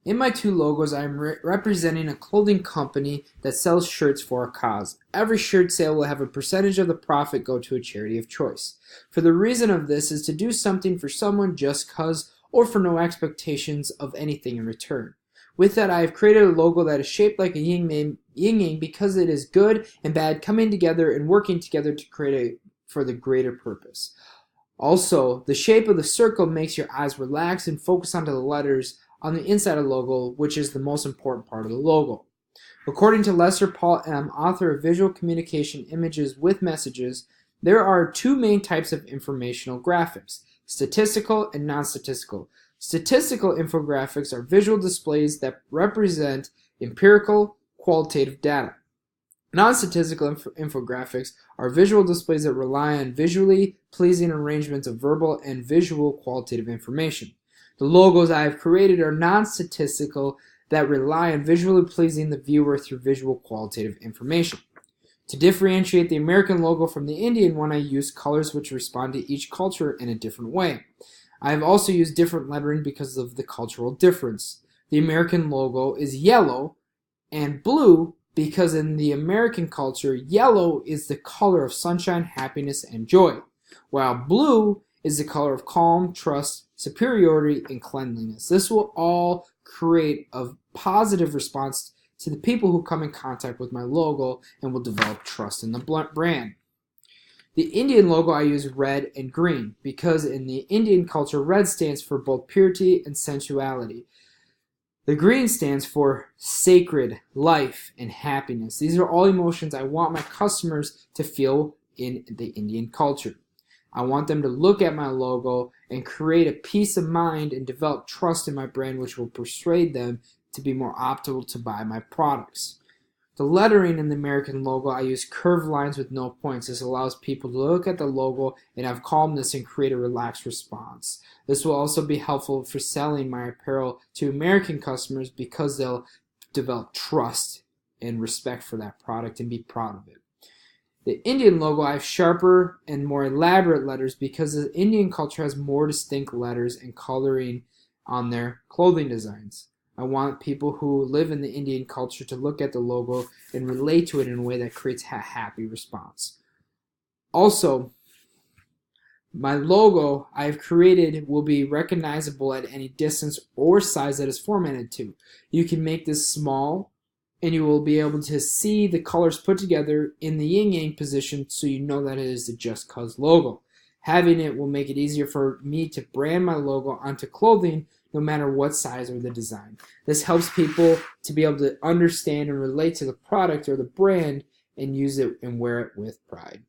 In my two logos, I am representing a clothing company that sells shirts for a cause. Every shirt sale will have a percentage of the profit go to a charity of choice. For the reason of this is to do something for someone just cause or for no expectations of anything in return. With that, I have created a logo that is shaped like a yin-yang because it is good and bad coming together and working together to create for the greater purpose. Also, the shape of the circle makes your eyes relax and focus onto the letters on the inside of the logo, which is the most important part of the logo. According to Lester Paul M., author of Visual Communication Images with Messages, there are two main types of informational graphics: statistical and non-statistical. Statistical infographics are visual displays that represent empirical, qualitative data. Non-statistical infographics are visual displays that rely on visually pleasing arrangements of verbal and visual qualitative information. The logos I have created are non-statistical that rely on visually pleasing the viewer through visual qualitative information. To differentiate the American logo from the Indian one, I use colors which respond to each culture in a different way. I have also used different lettering because of the cultural difference. The American logo is yellow and blue because in the American culture, yellow is the color of sunshine, happiness, and joy, while blue is the color of calm, trust, superiority, and cleanliness. This will all create a positive response to the people who come in contact with my logo and will develop trust in the brand. The Indian logo, I use red and green because in the Indian culture, red stands for both purity and sensuality. The green stands for sacred, life, and happiness. These are all emotions I want my customers to feel in the Indian culture. I want them to look at my logo and create a peace of mind and develop trust in my brand, which will persuade them to be more optimal to buy my products. The lettering in the American logo, I use curved lines with no points. This allows people to look at the logo and have calmness and create a relaxed response. This will also be helpful for selling my apparel to American customers because they'll develop trust and respect for that product and be proud of it. The Indian logo, I have sharper and more elaborate letters because the Indian culture has more distinct letters and coloring on their clothing designs. I want people who live in the Indian culture to look at the logo and relate to it in a way that creates a happy response. Also, my logo I have created will be recognizable at any distance or size that is formatted to. You can make this small, and you will be able to see the colors put together in the yin-yang position so you know that it is the Just Cuz logo. Having it will make it easier for me to brand my logo onto clothing no matter what size or the design. This helps people to be able to understand and relate to the product or the brand and use it and wear it with pride.